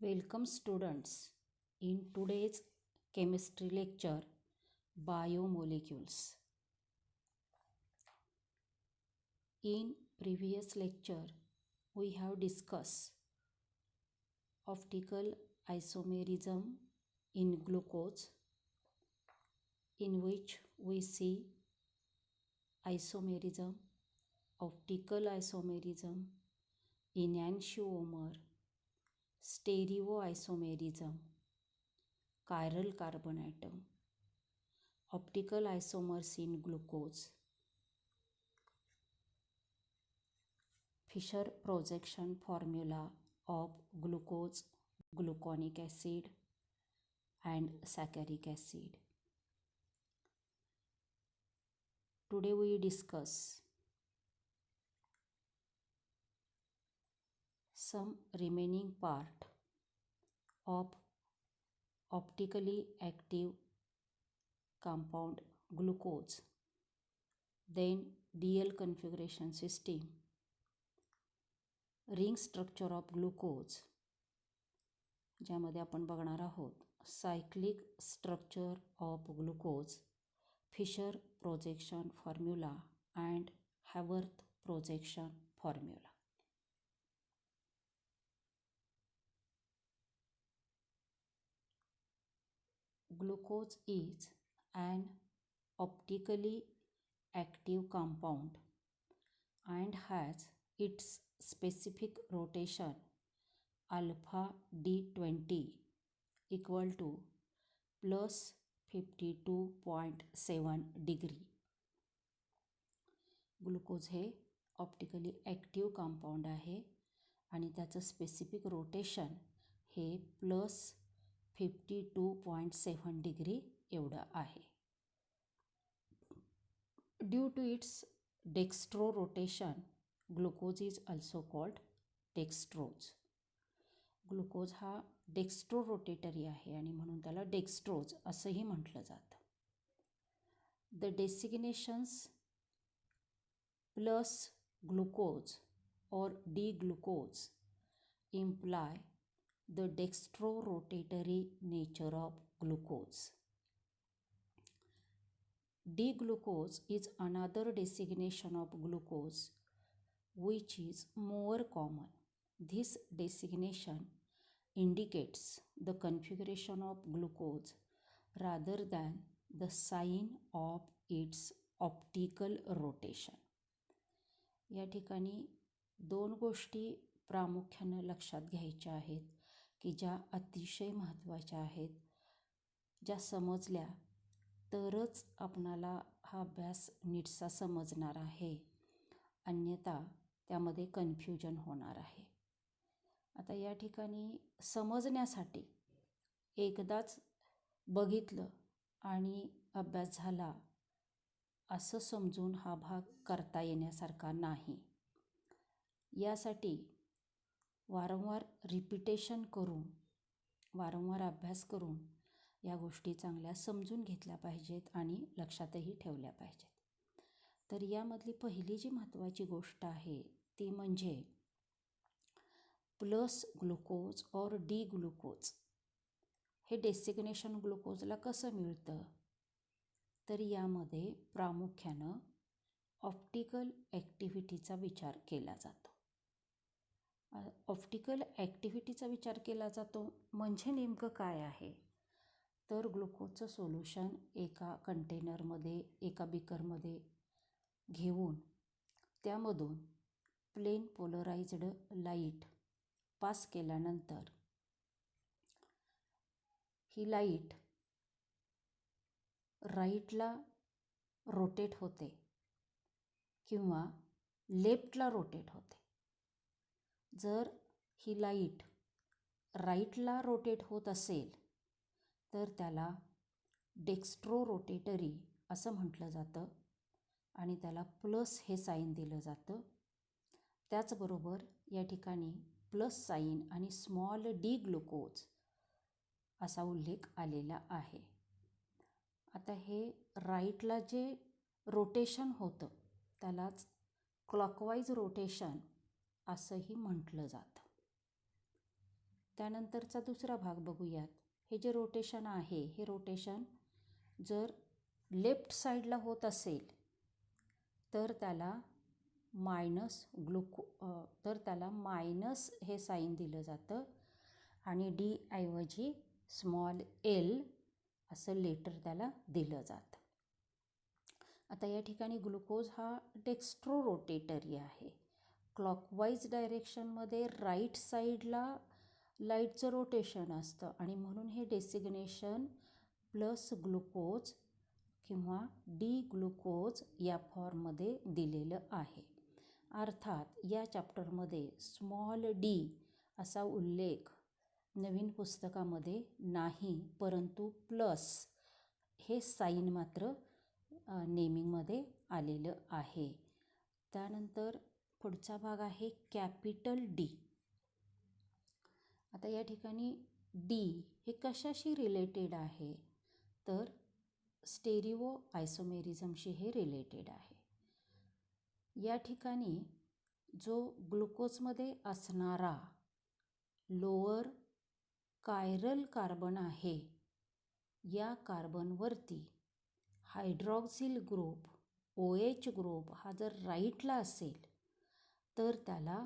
Welcome students in today's chemistry lecture Biomolecules. In previous lecture we have discussed optical isomerism in glucose, in which we see isomerism, optical isomerism, enantiomer, stereoisomerism, chiral carbon atom, optical isomers in glucose, Fischer projection formula of glucose, gluconic acid and saccharic acid. Today we discuss some remaining part of optically active compound glucose, then DL configuration system, ring structure of glucose, ज्यामध्ये आपण बघणार आहोत cyclic structure of glucose, Fischer projection formula and Haworth projection formula. Glucose is an optically active compound and has its specific rotation alpha d20 equal to plus 52.7 degree. Glucose हे optically active compound आहे आणि त्याचं specific rotation हे plus 52.7 degree एवढं आहे. Due to its dextro rotation glucose is also called dextrose. Glucose हा dextro rotatory आहे आणि म्हणून त्याला डेक्स्ट्रोज असंही म्हटलं जातं. द डेसिग्नेशन्स प्लस ग्लुकोज और D glucose imply the dextrorotatory nature of glucose. D-glucose is another designation of glucose which is more common. This designation indicates the configuration of glucose rather than the sign of its optical rotation. या ठिकाणी दोन गोष्टी प्रामुख्यानं लक्षात घ्यायच्या आहेत की ज्या अतिशय महत्त्वाच्या आहेत. ज्या समजल्या तरच आपणाला हा अभ्यास नीटसा समजणार आहे, अन्यथा त्यामध्ये कन्फ्युजन होणार आहे. आता या ठिकाणी समजण्यासाठी एकदाच बघितलं आणि अभ्यास झाला असं समजून हा भाग करता येण्यासारखा नाही. यासाठी वारंवार रिपिटेशन करून, वारंवार अभ्यास करून या गोष्टी चांगल्या समजून घेतल्या पाहिजेत आणि लक्षातही ठेवल्या पाहिजेत. तर यामधली पहिली जी महत्त्वाची गोष्ट आहे ती म्हणजे प्लस ग्लुकोज और डी ग्लुकोज हे डेसिग्नेशन ग्लुकोजला कसं मिळतं, तर यामध्ये प्रामुख्यानं ऑप्टिकल ॲक्टिव्हिटीचा विचार केला जातो. ऑप्टिकल ॲक्टिव्हिटीचा विचार केला जातो म्हणजे नेमकं काय आहे, तर ग्लुकोजचं सोल्युशन एका कंटेनरमध्ये, एका बिकरमध्ये घेऊन त्यामधून प्लेन पोलराइज्ड लाईट पास केल्यानंतर ही लाईट राईटला रोटेट होते किंवा लेफ्टला रोटेट होते. जर ही लाईट राईटला रोटेट होत असेल तर त्याला डेक्स्ट्रो रोटेटरी असं म्हटलं जातं आणि त्याला प्लस हे साईन दिलं जातं. त्याचबरोबर या ठिकाणी प्लस साईन आणि स्मॉल डी ग्लुकोज असा उल्लेख आलेला आहे. आता हे राईटला जे रोटेशन होतं त्यालाच क्लॉकवाईज रोटेशन असंही म्हटलं जातं. त्यानंतरचा दुसरा भाग बघूयात. हे जे रोटेशन आहे हे रोटेशन जर लेफ्ट साईडला होत असेल तर त्याला मायनस हे साईन दिलं जातं आणि डी ऐवजी स्मॉल एल असं लेटर त्याला दिलं जातं. आता या ठिकाणी ग्लुकोज हा डेक्स्ट्रो रोटेटरी आहे. क्लॉकवाईज डायरेक्शनमध्ये राईट साईडला लाईटचं रोटेशन असतं आणि म्हणून हे डेसिग्नेशन प्लस ग्लुकोज किंवा डी ग्लुकोज या फॉर्ममध्ये दिलेलं आहे. अर्थात या चॅप्टरमध्ये स्मॉल डी असा उल्लेख नवीन पुस्तकामध्ये नाही, परंतु प्लस हे साईन मात्र नेमिंगमध्ये आलेलं आहे. त्यानंतर पुढचा भाग आहे कॅपिटल डी. आता या ठिकाणी डी हे कशाशी रिलेटेड आहे तर स्टेरिओ आयसोमेरिझमशी हे रिलेटेड आहे. या ठिकाणी जो ग्लुकोजमध्ये असणारा लोअर कायरल कार्बन आहे या कार्बनवरती हायड्रॉक्सिल ग्रुप OH ग्रुप हा जर राईटला असेल तर त्याला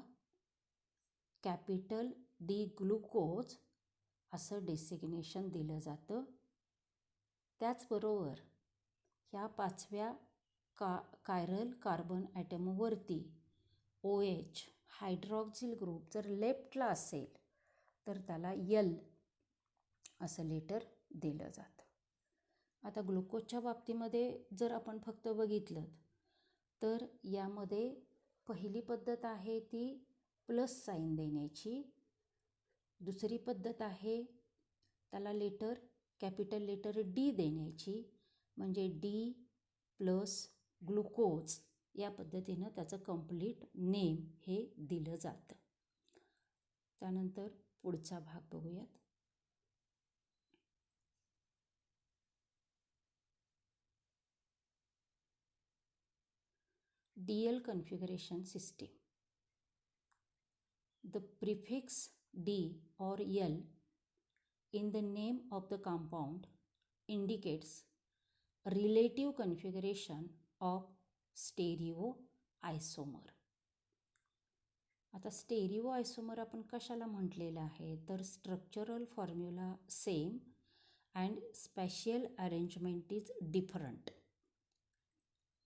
कॅपिटल डी ग्लुकोज असं डेसिग्नेशन दिलं जातं. त्याचबरोबर ह्या 5व्या कायरल कार्बन ॲटमवरती OH हायड्रॉक्सिल ग्रुप जर लेफ्टला असेल तर त्याला L असं लेटर दिलं जातं. आता ग्लुकोजच्या बाबतीमध्ये जर आपण फक्त बघितलं तर यामध्ये पहिली पद्धत आहे ती प्लस साईन देण्याची. दुसरी पद्धत आहे त्याला कॅपिटल लेटर डी देण्याची, म्हणजे डी प्लस ग्लुकोज या पद्धतीनं त्याचं कंप्लीट नेम हे दिलं जातं. त्यानंतर पुढचा भाग बघूयात. DL configuration system. The prefix D or L in the name of the compound indicates relative configuration of stereoisomer. आता स्टेरिओआयसोमर आपण कशाला म्हटलेलं आहे तर structural formula same and spatial arrangement is different.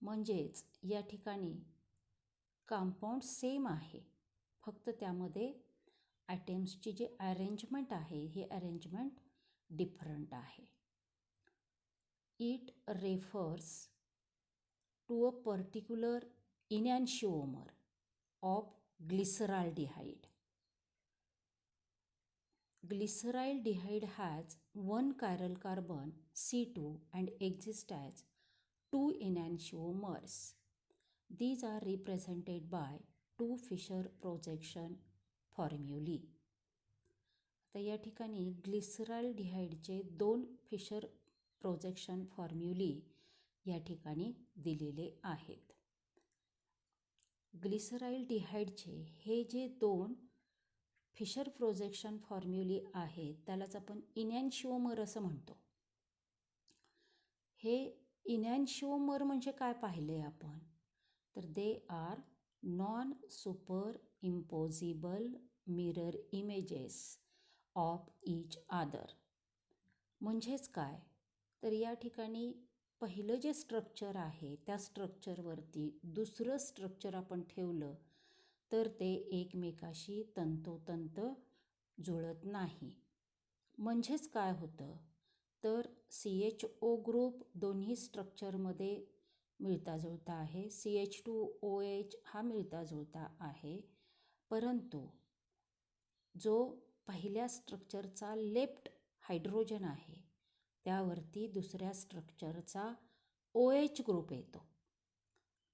म्हणजेच या ठिकाणी कंपाऊंड सेम आहे, फक्त त्यामध्ये ॲटम्सची जी अरेंजमेंट आहे ही अरेंजमेंट डिफरंट आहे. It refers to a particular enantiomer of glyceraldehyde. Glyceraldehyde has one chiral carbon C2 and exists as two enantiomers. These are represented by two Fisher projection formulae. आता या ठिकाणी ग्लिसरॉल्डिहाइडचे 2 फिशर प्रोजेक्शन फॉर्म्युले या ठिकाणी दिलेले आहेत. ग्लिसरॉल्डिहाइडचे हे जे 2 फिशर प्रोजेक्शन फॉर्म्युले आहेत त्यालाच आपण इनॅन्शिओमर असं म्हणतो. हे इनॅन्शिओमर म्हणजे काय पाहिले आपण तर they are non super imposable mirror images of each other. म्हणजेच काय तर या ठिकाणी पहिलं जे स्ट्रक्चर आहे त्या स्ट्रक्चरवरती दुसरं स्ट्रक्चर आपण ठेवलं तर ते एकमेकाशी तंतोतंत जुळत नाही. म्हणजेच काय होतं तर CHO ग्रुप दोन्ही स्ट्रक्चरमध्ये मिळता जुळता आहे, CH2OH हा मिळता जुळता आहे, परंतु जो पहिल्या स्ट्रक्चरचा लेफ्ट हायड्रोजन आहे त्यावरती दुसऱ्या स्ट्रक्चरचा OH ग्रुप येतो.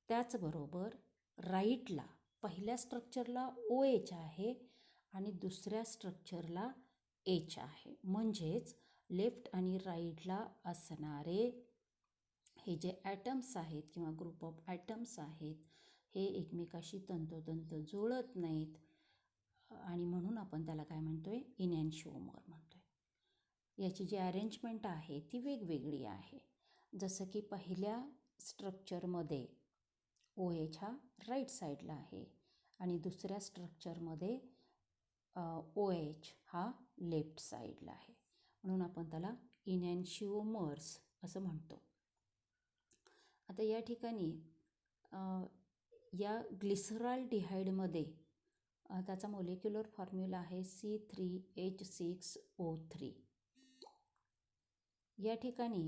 त्याचबरोबर राईटला पहिल्या स्ट्रक्चरला OH आहे आणि दुसऱ्या स्ट्रक्चरला H आहे. म्हणजेच लेफ्ट आणि राईटला असणारे हे जे ॲटम्स आहेत किंवा ग्रुप ऑफ ॲटम्स आहेत हे एकमेकाशी तंतोतंत जुळत नाहीत. आणि म्हणून आपण त्याला काय म्हणतो आहे, इनॅन्शिओमर म्हणतो आहे. याची जी अरेंजमेंट आहे ती वेगवेगळी आहे. जसं की पहिल्या स्ट्रक्चरमध्ये OH हा राईट साईडला आहे आणि दुसऱ्या स्ट्रक्चरमध्ये OH हा लेफ्ट साईडला आहे, म्हणून आपण त्याला इनॅन्शिओमर्स असं म्हणतो. आता या ठिकाणी या ग्लिसरॉल्डिहाइडमध्ये त्याचा मोलेक्युलर फॉर्म्युला आहे C3H6O3. या ठिकाणी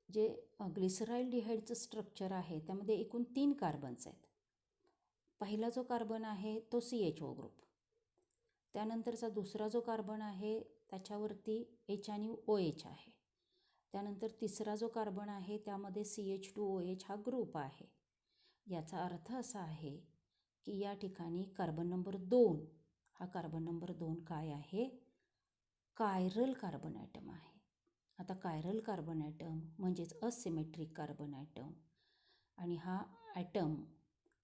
जे ग्लिसरॉल्डिहाइडचं स्ट्रक्चर आहे त्यामध्ये एकूण 3 कार्बन्स आहेत. पहिला जो कार्बन आहे तो CHO ग्रुप, त्यानंतरचा दुसरा जो कार्बन आहे त्याच्यावरती H आणि OH आहे, त्यानंतर तिसरा जो कार्बन आहे त्यामध्ये CH2OH हा ग्रुप आहे. याचा अर्थ असा आहे की या ठिकाणी कार्बन नंबर 2 हा कार्बन नंबर 2 काय आहे, कायरल कार्बन ॲटम आहे. आता कायरल कार्बन ॲटम म्हणजेच असिमेट्रिक कार्बन ॲटम, आणि हा ॲटम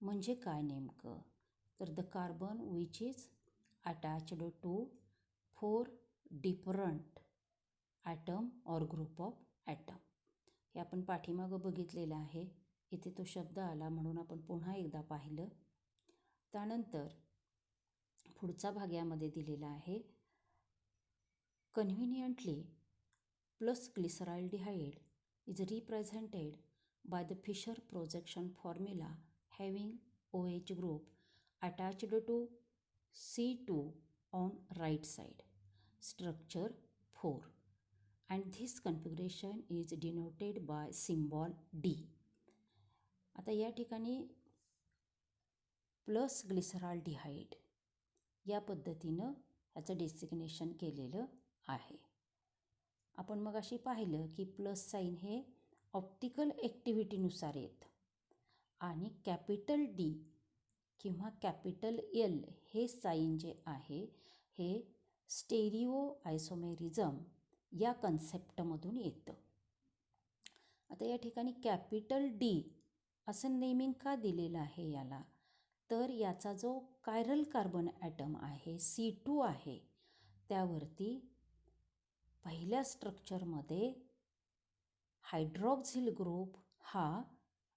म्हणजे काय नेमकं, तर the carbon which is attached to 4 different atom or group of atom. हे आपण पाठीमागं बघितलेलं आहे. इथे तो शब्द आला म्हणून आपण पुन्हा एकदा पाहिलं. त्यानंतर पुढचा भाग यामध्ये दिलेला आहे, conveniently plus glyceraldehyde is represented by the Fischer projection formula having OH group attached to C2 on right side, structure 4, and this configuration is denoted by symbol D. आता या ठिकाणी प्लस ग्लिसरॉल्डिहाइड या पद्धतीनं याचं डेसिग्नेशन केलेलं आहे. आपण मग अशी पाहिलं की प्लस साईन हे ऑप्टिकल ॲक्टिव्हिटीनुसार येतं आणि कॅपिटल D किंवा कॅपिटल L हे साईन जे आहे हे स्टेरिओ आयसोमेरिझम या कन्सेप्टमधून येतं. आता या ठिकाणी कॅपिटल D असं नेमिंग का दिलेलं आहे याला, तर याचा जो कायरल कार्बन ॲटम आहे C2 आहे त्यावरती पहिल्या स्ट्रक्चरमध्ये हायड्रॉक्झिल ग्रुप हा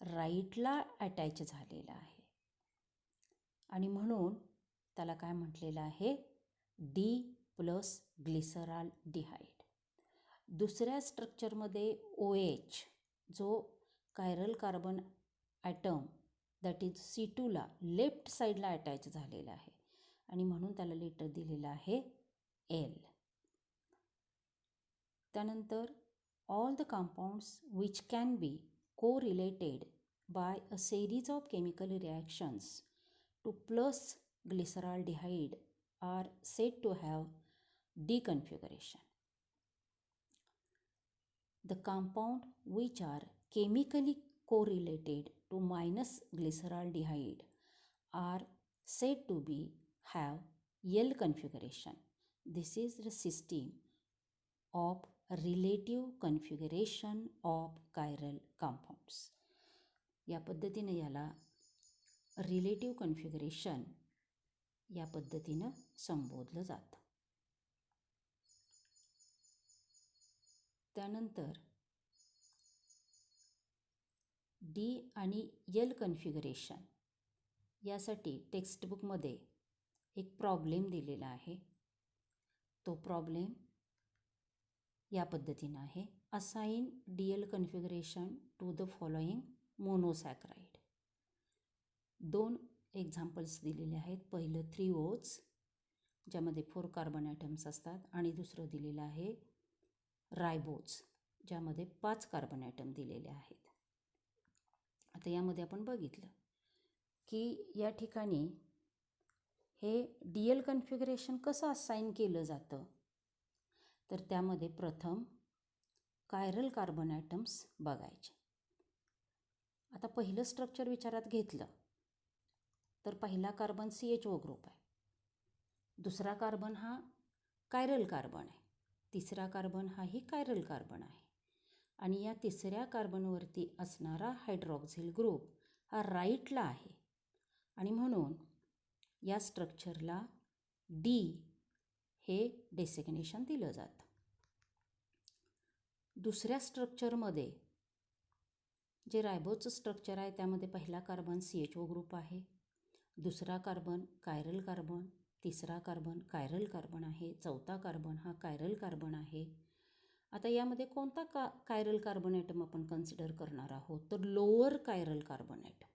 राईटला अटॅच झालेला आहे आणि म्हणून त्याला काय म्हटलेलं आहे, D प्लस ग्लिसरॉल्डिहाइड. दुसऱ्या स्ट्रक्चरमध्ये OH जो chiral carbon atom that is C2ला लेफ्ट साईडला अटॅच झालेला आहे आणि म्हणून त्याला लेटर दिलेलं आहे L. त्यानंतर all the compounds which can be correlated by a series of chemical reactions to plus glyceraldehyde are said to have D configuration. The compound which are chemically correlated to minus glyceraldehyde are said to be have L configuration. This is the system of relative configuration of chiral compounds. या पद्धतीने याला relative configuration या पद्धतीनं संबोधलं जातं. त्यानंतर D आणि L configuration यासाठी टेक्स्टबुकमध्ये एक प्रॉब्लेम दिलेला आहे. तो प्रॉब्लेम या पद्धतीनं आहे, assign DL configuration to the following monosaccharide. 2 examples दिलेले आहेत. पहिलं 3OH ज्यामध्ये 4 कार्बन ॲटम्स असतात आणि दुसरं दिलेलं आहे रायबोज ज्यामध्ये 5 कार्बन ॲटम दिलेले आहेत. आता यामध्ये आपण बघितलं की या ठिकाणी हे DL कन्फिगरेशन कसं असाइन केलं जातं, तर त्यामध्ये प्रथम कायरल कार्बन ॲटम्स बघायचे. आता पहिलं स्ट्रक्चर विचारात घेतलं तर पहिला कार्बन CHO ग्रुप आहे, दुसरा कार्बन हा कायरल कार्बन आहे, तिसरा कार्बन हाही कायरल कार्बन आहे आणि या तिसऱ्या कार्बनवरती असणारा हायड्रॉक्झिल ग्रुप हा राईटला आहे आणि म्हणून या स्ट्रक्चरला डी हे डेसिग्नेशन दिलं जातं. दुसऱ्या स्ट्रक्चरमध्ये जे रायबोजचं स्ट्रक्चर आहे त्यामध्ये पहिला कार्बन CHO ग्रुप आहे, दुसरा कार्बन कायरल कार्बन, तिसरा कार्बन कायरल कार्बन आहे, चौथा कार्बन हा कायरल कार्बन आहे. आता यामध्ये कोणता कायरल कार्बन ॲटम आपण कन्सिडर करणार आहोत तर लोअर कायरल कार्बन ॲटम.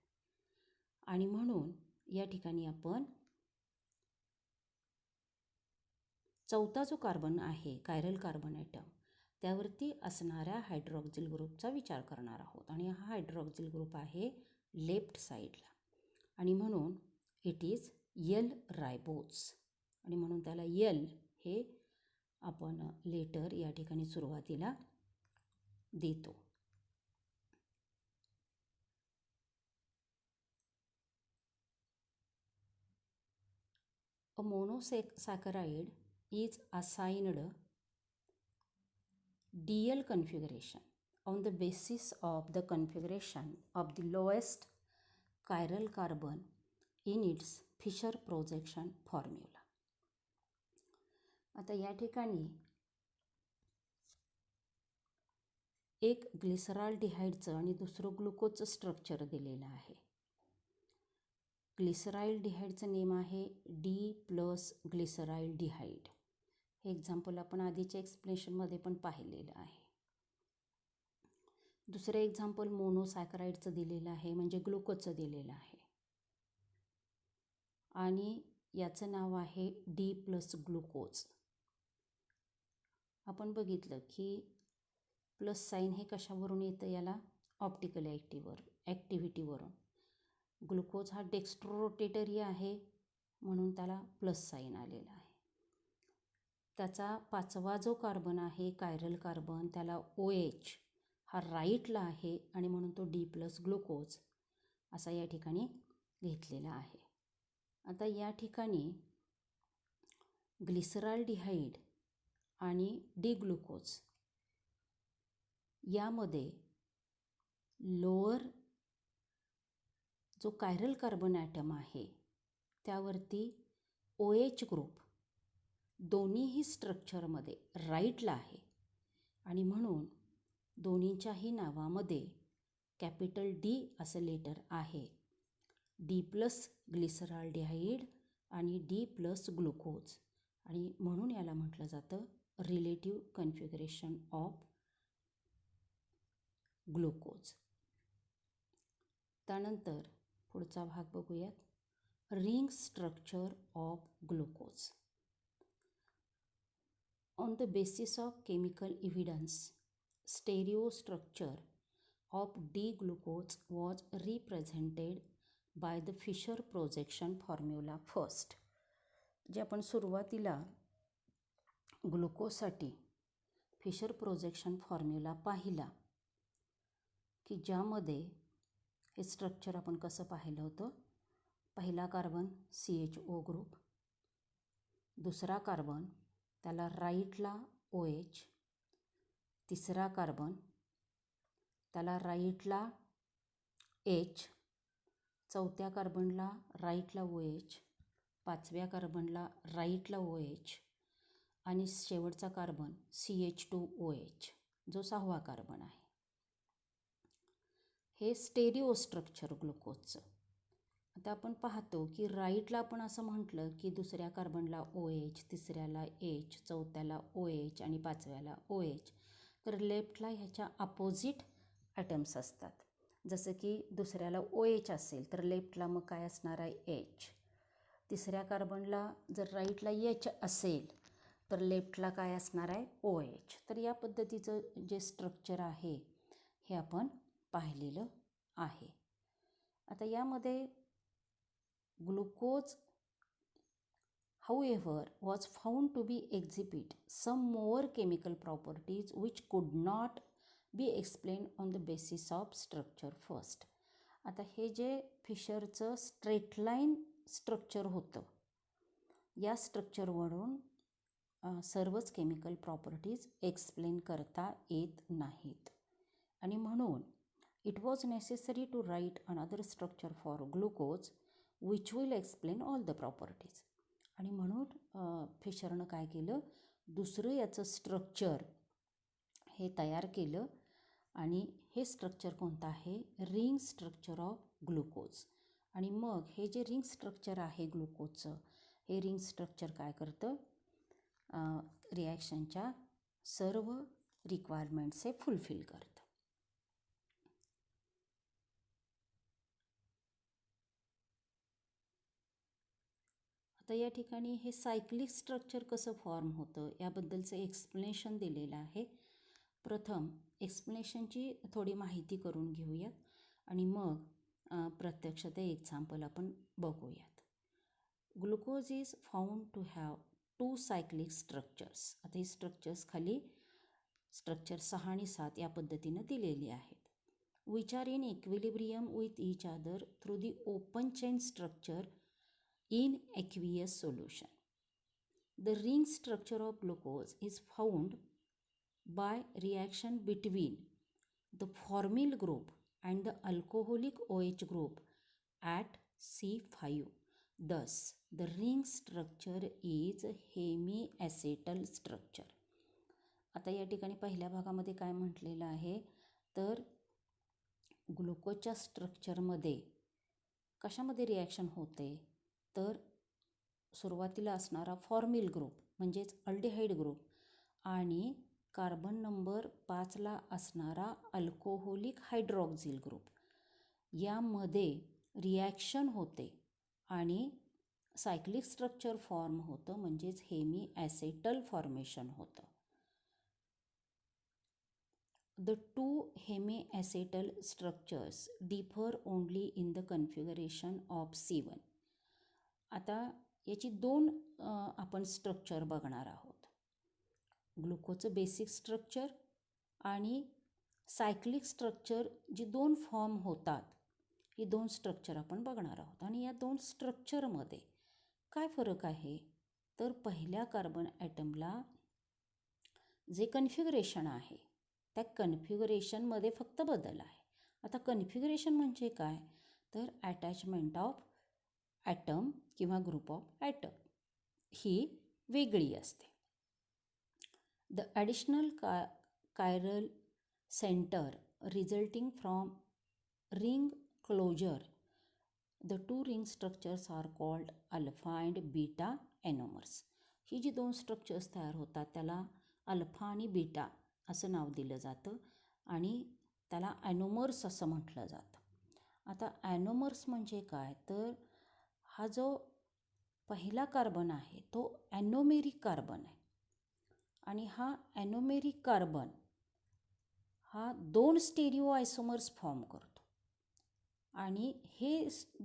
आणि म्हणून या ठिकाणी आपण चौथा जो कार्बन आहे कायरल कार्बन ॲटम त्यावरती असणाऱ्या हायड्रॉक्सिल ग्रुपचा विचार करणार आहोत. आणि हा हायड्रॉक्सिल ग्रुप आहे लेफ्ट साईडला आणि म्हणून इट इज एल रायबोज. आणि म्हणून त्याला एल हे आपण लेटर या ठिकाणी सुरुवातीला देतो. A monosaccharide is assigned DL configuration on the basis of the configuration of the lowest chiral carbon in its Fisher projection formula. आता या ठिकाणी एक ग्लिसरॉल्डिहाइडचं आणि दुसरं ग्लुकोजचं स्ट्रक्चर दिलेलं आहे. ग्लिसरॉल्डिहाइडचं नेम आहे D+ग्लिसरॉल्डिहाइड. हे एक्झाम्पल आपण आधीच्या एक्सप्लेनेशनमध्ये पण पाहिलेलं आहे. दुसरं एक्झाम्पल मोनोसॅकराइडचं दिलेलं आहे म्हणजे ग्लुकोजचं दिलेलं आहे आणि याचं नाव आहे D+ग्लुकोज. आपण बघितलं की प्लस साईन हे कशावरून येतं, याला ऑप्टिकल ॲक्टिव्हिटीवरून. ग्लुकोज हा डेक्स्ट्रोरोटेटरी आहे म्हणून त्याला प्लस साईन आलेला आहे. त्याचा पाचवा जो कार्बन आहे कायरल कार्बन त्याला OH हा राईटला आहे आणि म्हणून तो D+ग्लुकोज असा या ठिकाणी घेतलेला आहे. आता या ठिकाणी ग्लिसरॉल्डिहाइड आणि D-ग्लुकोज यामध्ये लोअर जो कायरल कार्बन ॲटम आहे त्यावरती OH ग्रुप दोन्हीही स्ट्रक्चरमध्ये राईटला आहे आणि म्हणून दोन्हीच्याही नावामध्ये कॅपिटल D असं लेटर आहे. D+ग्लिसरॉल्डिहाइड आणि D+ग्लुकोज आणि म्हणून याला म्हटलं जातं रिलेटिव्ह कन्फिगरेशन ऑफ ग्लुकोज. त्यानंतर पुढचा भाग बघूयात, ring structure of glucose. On the basis of chemical evidence stereostructure of glucose was represented by the Fischer projection formula first. जे आपण सुरुवातीला ग्लुकोजसाठी फिशर प्रोजेक्शन फॉर्म्युला पाहिला की ज्यामध्ये हे स्ट्रक्चर आपण कसं पाहिलं होतं. पहिला कार्बन CHO ग्रुप, दुसरा कार्बन त्याला राईटला OH, तिसरा कार्बन त्याला राईटला H, चौथ्या कार्बनला राईटला OH, पाचव्या कार्बनला राईटला OH आणि शेवटचा कार्बन CH2OH जो सहावा कार्बन आहे. हे स्टेरिओ स्ट्रक्चर ग्लुकोजचं. आता आपण पाहतो की राईटला आपण असं म्हटलं की दुसऱ्या कार्बनला OH, तिसऱ्याला H, चौथ्याला OH आणि पाचव्याला OH. तर लेफ्टला ह्याच्या अपोजिट ॲटम्स असतात. जसं की दुसऱ्याला OH असेल तर लेफ्टला मग काय असणार आहे H. तिसऱ्या कार्बनला जर राईटला H असेल तर लेफ्टला काय असणार आहे OH. तर या पद्धतीचं जे स्ट्रक्चर आहे हे आपण पाहिलेलं आहे. आता यामध्ये glucose however was found to be exhibit some more chemical properties which could not be explained on the basis of structure first. आता हे जे फिशरचं स्ट्रेट लाईन स्ट्रक्चर होतं या स्ट्रक्चरवरून सर्वच केमिकल प्रॉपर्टीज एक्सप्लेन करता येत नाहीत आणि म्हणून it was necessary to write another structure for glucose which will explain all the properties. आणि म्हणून फिशरनं काय केलं, दुसरं याचं स्ट्रक्चर हे तयार केलं. आणि हे स्ट्रक्चर कोणतं आहे, रिंग स्ट्रक्चर ऑफ ग्लुकोज. आणि मग हे जे रिंग स्ट्रक्चर आहे ग्लुकोजचं, हे रिंग स्ट्रक्चर काय करतं, रिॲक्शनच्या सर्व रिक्वायरमेंट्स हे फुलफिल करतं. आता या ठिकाणी हे सायक्लिक स्ट्रक्चर कसं फॉर्म होतं याबद्दलचं एक्सप्लेनेशन दिलेलं आहे. प्रथम एक्सप्लेनेशनची थोडी माहिती करून घेऊयात आणि मग प्रत्यक्ष ते एक्झाम्पल आपण बघूयात. Glucose is found to have 2 cyclic structures. आता ही स्ट्रक्चर्स खाली स्ट्रक्चर 6 आणि 7 या पद्धतीनं दिलेली आहेत. Which are in equilibrium with each other through the open chain structure in aqueous solution. The ring structure of glucose is found by reaction between the formyl group and the alcoholic OH group at C5. Thus, the ring structure is hemiacetal structure. आता या ठिकाणी पहिल्या भागामध्ये काय म्हटलेलं आहे, तर ग्लुकोजच्या स्ट्रक्चरमध्ये कशामध्ये रिॲक्शन होते, तर सुरुवातीला असणारा फॉर्मिल ग्रुप म्हणजेच अल्डिहाइड ग्रुप आणि कार्बन नंबर 5ला असणारा अल्कोहोलिक हायड्रॉक्झिल ग्रुप यामध्ये रिॲक्शन होते आणि सायक्लिक स्ट्रक्चर फॉर्म होतं, म्हणजेच हेमी ॲसेटल फॉर्मेशन होतं. The 2 hemiacetal structures differ only in the configuration of C1. आता याची 2 आपण स्ट्रक्चर बघणार आहोत. ग्लुकोजचं बेसिक स्ट्रक्चर आणि सायक्लिक स्ट्रक्चर जी 2 फॉर्म होतात, ही 2 स्ट्रक्चर आपण बघणार आहोत. आणि या 2 स्ट्रक्चरमध्ये काय फरक आहे, तर पहिल्या कार्बन ॲटमला जे कन्फिगरेशन आहे त्या कन्फिगरेशनमध्ये फक्त बदल आहे. आता कन्फिगरेशन म्हणजे काय, तर अटॅचमेंट ऑफ ॲटम किंवा ग्रुप ऑफ ॲटम ही वेगळी असते. The additional chiral center resulting from ring closure, the 2 ring structures are called alpha and beta anomers. ही जी 2 स्ट्रक्चर्स तयार होतात त्याला अल्फा आणि बीटा असं नाव दिलं जातं आणि त्याला ॲनोमर्स असं म्हटलं जातं. आता ॲनोमर्स म्हणजे काय, तर हा जो पहिला कार्बन आहे तो ॲनोमेरिक कार्बन आहे आणि हा ॲनोमेरिक कार्बन हा 2 स्टेरिओ आयसोमर्स फॉर्म करतो आणि हे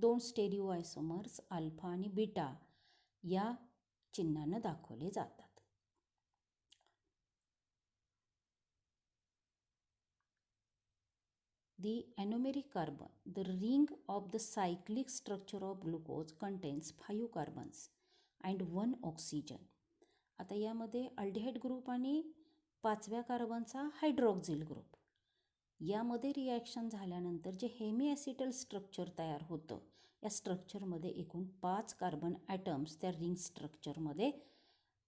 2 स्टेरिओ आयसोमर्स अल्फा आणि बीटा या चिन्हानं दाखवले जातात. The anomeric carbon, the ring of the cyclic structure of glucose, contains 5 carbons and 1 oxygen. आता यामध्ये अल्डिहाइड ग्रुप आणि 5व्या कार्बनचा हायड्रॉक्झिल ग्रुप यामध्ये रिॲक्शन झाल्यानंतर जे हेमी ॲसिटल स्ट्रक्चर तयार होतं, या स्ट्रक्चरमध्ये एकूण 5 कार्बन ॲटम्स त्या रिंग स्ट्रक्चरमध्ये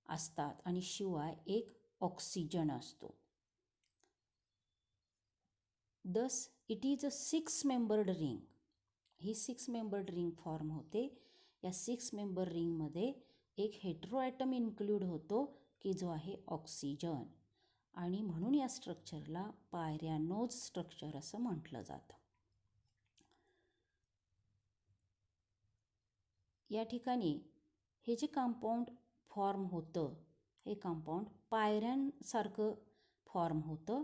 असतात आणि शिवाय एक ऑक्सिजन असतो. Thus, it is a 6-membered ring. He 6-membered ring form होते. या 6-member रिंगमध्ये एक हेट्रोॲटम इन्क्लूड होतो की जो आहे ऑक्सिजन आणि म्हणून या स्ट्रक्चरला पायरॅनोज स्ट्रक्चर असं म्हटलं जातं. या ठिकाणी हे जे कंपाऊंड फॉर्म होतं हे कंपाऊंड पायरॅनसारखं फॉर्म होतं.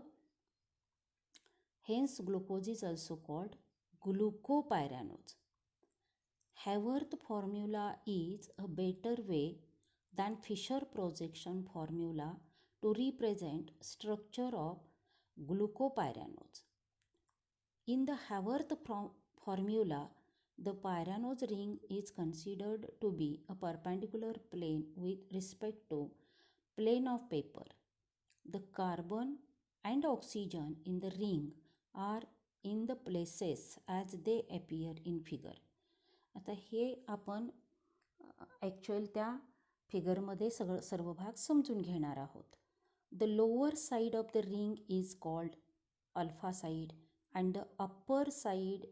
Hence, glucose is also called glucopyranose. Haworth formula is a better way than Fisher projection formula to represent structure of glucopyranose. In the Haworth formula, the pyranose ring is considered to be a perpendicular plane with respect to plane of paper. The carbon and oxygen in the ring are in the places as they appear in figure. आता हे आपण actual त्या फिगरमध्ये सर्व भाग समजून घेणार आहोत. The lower side of the ring is called alpha side and the upper side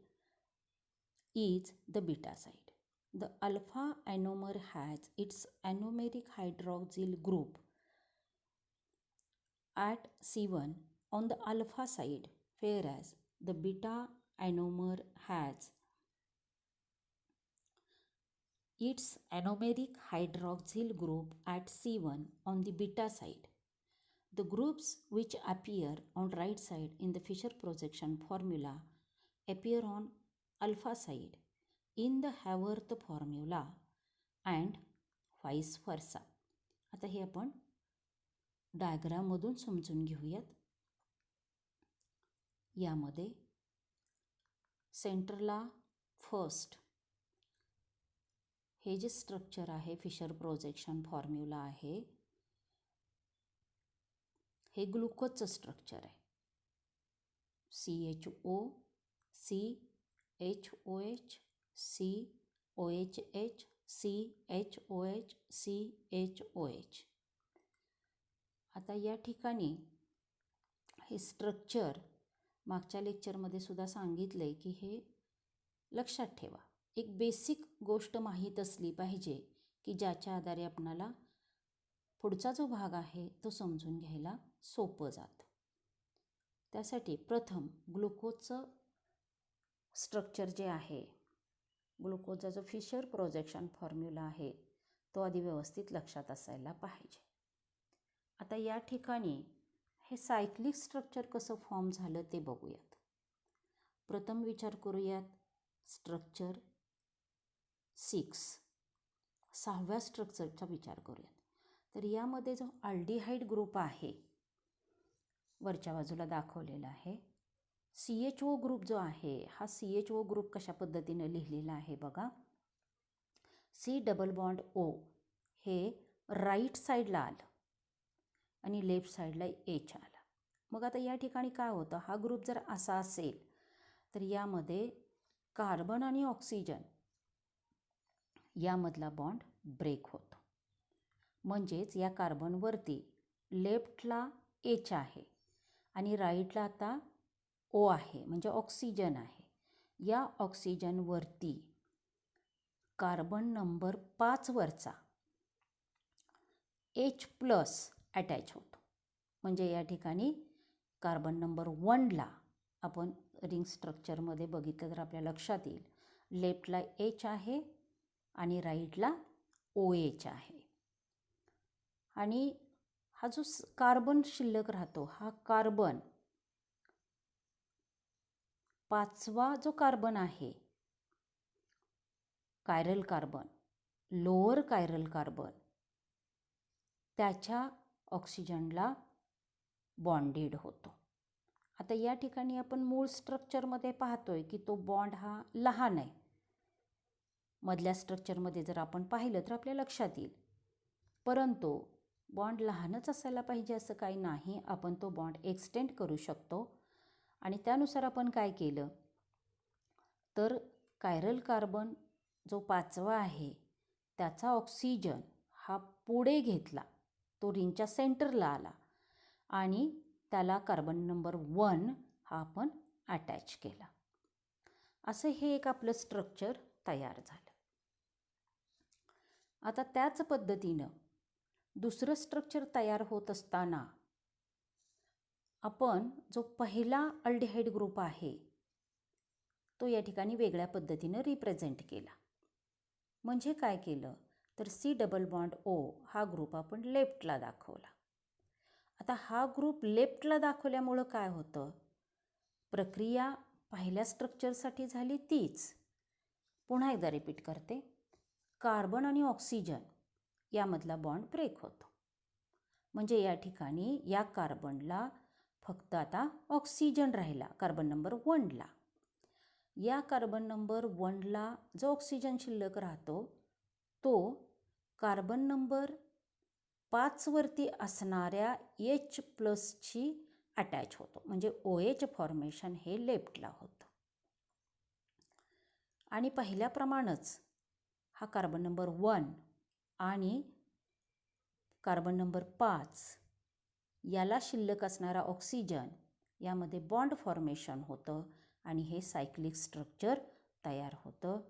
is the beta side. The alpha ionomer has its anomeric hydroxyl group at C1 on the alpha side, whereas the beta ionomer has its anomeric hydroxyl group at C1 on the beta side. The groups which appear on right side in the Fisher projection formula appear on alpha side in the Haworth formula and vice versa. आता हे आपण डायग्राममधून समजून घेऊयात. यामध्ये सेंटरला first हे जे structure आहे, फिशर प्रोजेक्शन फॉर्म्युला आहे, हे ग्लुकोजचं स्ट्रक्चर आहे. CHO, CHOH, COHH, CHOH, CHOH. आता या ठिकाणी हे स्ट्रक्चर मागच्या लेक्चरमध्ये सुद्धा सांगितलं आहे की हे लक्षात ठेवा. एक बेसिक गोष्ट माहीत असली पाहिजे की ज्याच्या आधारे आपणाला पुढचा जो भाग आहे तो समजून घ्यायला सोपं जातं. त्यासाठी प्रथम ग्लुकोजचं स्ट्रक्चर जे आहे, ग्लुकोजचा जो फिशर प्रोजेक्शन फॉर्म्युला आहे तो आधी व्यवस्थित लक्षात असायला पाहिजे. आता या ठिकाणी हे सायक्लिक स्ट्रक्चर कसं फॉर्म झालं ते बघूयात. प्रथम विचार करूयात स्ट्रक्चर 6व्या स्ट्रक्चरचा विचार करूयात. तर यामध्ये जो अल्डिहाइड ग्रुप आहे वरच्या बाजूला दाखवलेला आहे, CHO ग्रुप जो आहे, हा CHO ग्रुप कशा पद्धतीने लिहिलेला आहे बघा. C डबल बॉन्ड O हे राईट साईडला आलं आणि लेफ्ट साईडला H आला. मग आता या ठिकाणी काय होतं, हा ग्रुप जर असा असेल तर यामध्ये कार्बन आणि ऑक्सिजन यामधला बॉन्ड ब्रेक होतो. म्हणजेच या कार्बनवरती लेफ्टला H आहे आणि राईटला आता O आहे, म्हणजे ऑक्सिजन आहे. या ऑक्सिजनवरती कार्बन नंबर 5 वरचा H+ अटॅच होतो. म्हणजे या ठिकाणी कार्बन नंबर 1ला आपण रिंग स्ट्रक्चरमध्ये बघितलं तर आपल्या लक्षात येईल, लेफ्टला H आहे आणि राईटला OH आहे. आणि हा जो कार्बन शिल्लक राहतो, हा कार्बन 5वा जो कार्बन आहे, chiral carbon, lower chiral carbon, त्याच्या ऑक्सिजनला बॉन्डेड होतो. आता या ठिकाणी आपण मूळ स्ट्रक्चरमध्ये पाहतोय की तो बॉन्ड हा लहान आहे. मधल्या स्ट्रक्चरमध्ये जर आपण पाहिलं तर आपल्या लक्षात येईल, परंतु बॉन्ड लहानच असायला पाहिजे असं काही नाही. आपण तो बॉन्ड एक्सटेंड करू शकतो. आणि त्यानुसार आपण काय केलं तर कायरल कार्बन जो 5वा आहे त्याचा ऑक्सिजन हा पुढे घेतला, तो रिंगच्या सेंटरला आला आणि त्याला कार्बन नंबर 1 हा आपण अटॅच केला. असं हे एक आपलं स्ट्रक्चर तयार झालं. आता त्याच पद्धतीनं दुसरं स्ट्रक्चर तयार होत असताना आपण जो पहिला अल्डिहाइड ग्रुप आहे तो या ठिकाणी वेगळ्या पद्धतीनं रिप्रेझेंट केला. म्हणजे काय केलं तर C डबल बॉन्ड O हा ग्रुप आपण लेफ्टला दाखवला. आता हा ग्रुप लेफ्टला दाखवल्यामुळं काय होतं, प्रक्रिया पहिल्या स्ट्रक्चरसाठी झाली तीच. पुन्हा एकदा रिपीट करते, कार्बन आणि ऑक्सिजन यामधला बॉन्ड ब्रेक होतो. म्हणजे या ठिकाणी या कार्बनला फक्त आता ऑक्सिजन राहिला कार्बन नंबर 1ला. या कार्बन नंबर 1ला जो ऑक्सिजन शिल्लक राहतो तो कार्बन नंबर 5 वरती असणाऱ्या H+ अटॅच होतो. म्हणजे OH फॉर्मेशन हे लेफ्टला होतं. आणि पहिल्याप्रमाणेच हा कार्बन नंबर 1 आणि कार्बन नंबर 5 याला शिल्लक असणारा ऑक्सिजन यामध्ये बॉन्ड फॉर्मेशन होतं आणि हे सायक्लिक स्ट्रक्चर तयार होतं.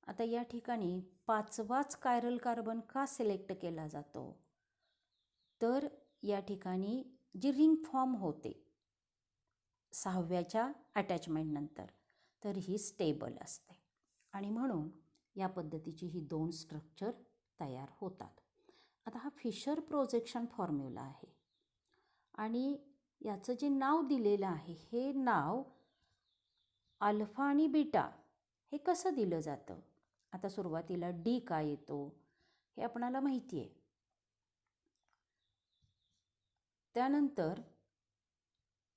आता या ठिकाणी 5वाच कायरल कार्बन का सिलेक्ट केला जातो, तर या ठिकाणी जी रिंग फॉर्म होते 6व्याच्या अटॅचमेंटनंतर, तर ही स्टेबल असते आणि म्हणून या पद्धतीची ही 2 स्ट्रक्चर तयार होतात. आता हा फिशर प्रोजेक्शन फॉर्म्युला आहे आणि याचं जे नाव दिलेलं आहे हे नाव अल्फा आणि बीटा हे कसं दिलं जातं. आता सुरुवातीला डी का येतो हे आपणाला माहिती आहे. त्यानंतर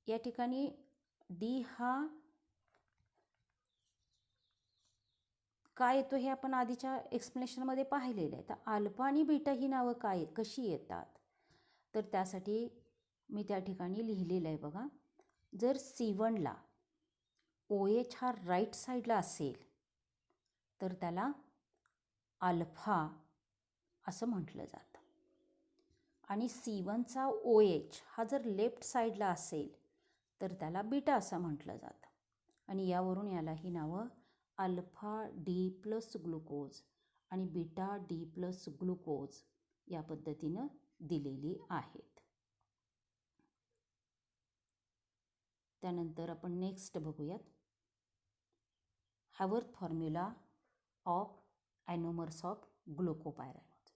या ठिकाणी डी हा काय येतो हे आपण आधीच्या एक्सप्लेनेशनमध्ये पाहिलेलं आहे. तर अल्फा आणि बीटा ही नावं कशी येतात, तर त्यासाठी मी त्या ठिकाणी लिहिलेलं आहे बघा. जर C1ला OH हा राईट साईडला असेल तर त्याला अल्फा असं म्हटलं जातं आणि C1चा OH हा जर लेफ्ट साईडला असेल तर त्याला बीटा असं म्हटलं जातं आणि यावरून याला ही नावं अल्फा डी प्लस ग्लुकोज आणि बीटा डी प्लस ग्लुकोज या पद्धतीनं दिलेली आहेत. त्यानंतर आपण नेक्स्ट बघूयात हॅवर्थ फॉर्म्युला ऑफ ॲनोमर्स ऑफ ग्लुकोपायरॅनोज.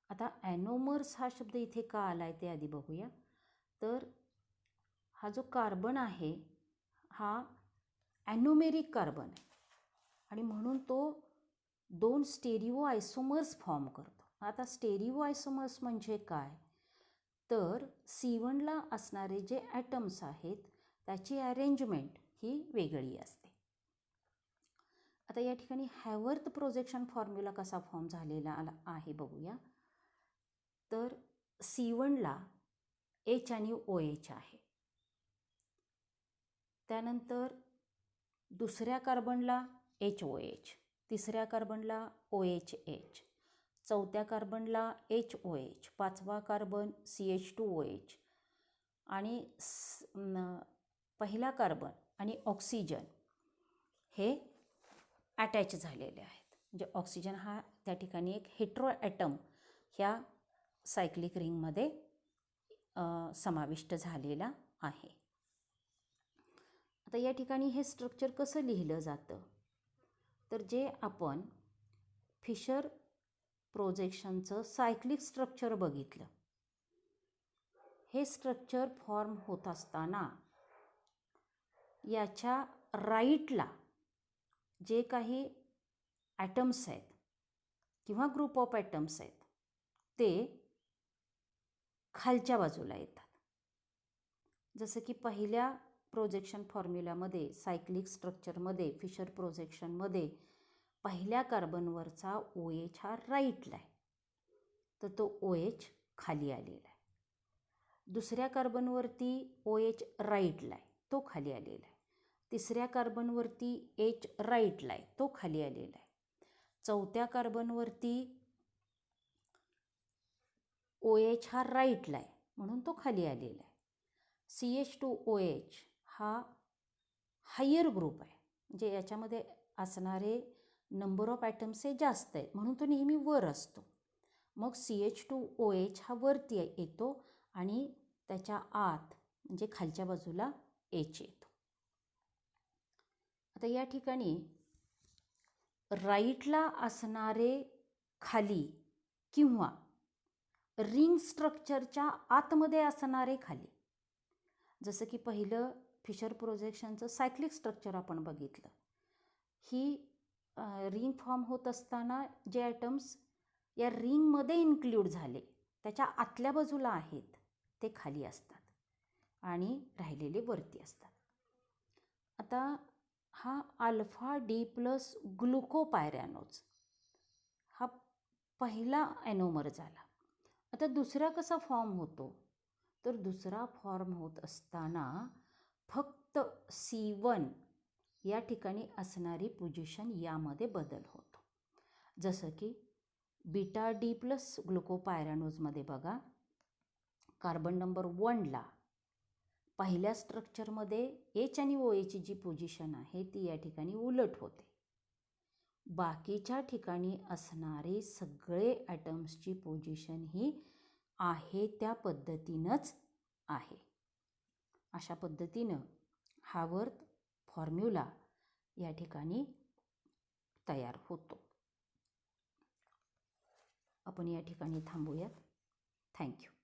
आता ॲनोमर्स हा शब्द इथे का आला आहे ते आधी बघूया. तर हा जो कार्बन आहे हा ॲनोमेरिक कार्बन आहे आणि म्हणून तो 2 स्टेरिओ आयसोमर्स फॉर्म करतो. आता स्टेरिओ आयसोमर्स म्हणजे काय, तर C1ला असणारे जे ॲटम्स आहेत त्याची अरेंजमेंट ही वेगळी असते. आता या ठिकाणी हॅवर्थ प्रोजेक्शन फॉर्म्युला कसा फॉर्म झालेला आहे बघूया. तर C1ला H आणि OH आहे. त्यानंतर दुसऱ्या कार्बनला HOH, तिसऱ्या कार्बनला OHH, चौथ्या कार्बनला HOH, 5वा कार्बन CH2OH आणि पहिला कार्बन आणि ऑक्सिजन हे अटॅच झालेले आहेत. म्हणजे ऑक्सिजन हा त्या ठिकाणी एक हेट्रो ॲटम ह्या सायक्लिक रिंगमध्ये समाविष्ट झालेला आहे. आता या ठिकाणी हे स्ट्रक्चर कसं लिहिलं जातं, तर जे आपण फिशर प्रोजेक्शनचं सायक्लिक स्ट्रक्चर बघितलं, हे स्ट्रक्चर फॉर्म होत असताना याच्या राईटला जे काही ॲटम्स आहेत किंवा ग्रुप ऑफ ॲटम्स आहेत ते खालच्या बाजूला येतात. जसं की पहिल्या प्रोजेक्शन फॉर्म्युल्यामध्ये सायक्लिक स्ट्रक्चरमध्ये फिशर प्रोजेक्शनमध्ये पहिल्या कार्बनवरचा OH हा राईटला आहे, तर तो OH खाली आलेला आहे. दुसऱ्या कार्बनवरती OH राईटला आहे, तो खाली आलेला आहे. तिसऱ्या कार्बनवरती H राईटला आहे, तो खाली आलेला आहे. चौथ्या कार्बनवरती OH हा राईटला आहे म्हणून तो खाली आलेला आहे. CH2OH हा हायर ग्रुप आहे, म्हणजे याच्यामध्ये असणारे नंबर ऑफ ॲटम्स हे जास्त आहेत म्हणून तो नेहमी वर असतो. मग CH2OH हा वरती येतो आणि त्याच्या आत म्हणजे खालच्या बाजूला H येतो. आता या ठिकाणी राईटला असणारे खाली किंवा रिंग स्ट्रक्चरच्या आतमध्ये असणारे खाली, जसं की पहिलं फिशर प्रोजेक्शनचं सायक्लिक स्ट्रक्चर आपण बघितलं, ही रिंग फॉर्म होत असताना जे ॲटम्स या रिंगमध्ये इन्क्ल्यूड झाले त्याच्या आतल्या बाजूला आहेत ते खाली असतात आणि राहिलेले वरती असतात. आता हा अल्फा डी प्लस ग्लुकोपायरॅनोज हा पहिला ॲनोमर झाला. आता दुसरा कसा फॉर्म होतो, तर दुसरा फॉर्म होत असताना फक्त C1 या ठिकाणी असणारी पोझिशन यामध्ये बदल होतो. जसं की बीटा डी प्लस ग्लुकोपायरॅनोजमध्ये बघा, कार्बन नंबर 1ला पहिल्या स्ट्रक्चरमध्ये एच आणि ओ एची जी पोझिशन आहे ती या ठिकाणी उलट होते. बाकीच्या ठिकाणी असणारे सगळे ॲटम्सची पोझिशन ही आहे त्या पद्धतीनंच आहे. अशा पद्धतीनं हावर्थ फॉर्म्युला या ठिकाणी तयार होतो. आपण या ठिकाणी थांबूयात. थँक्यू.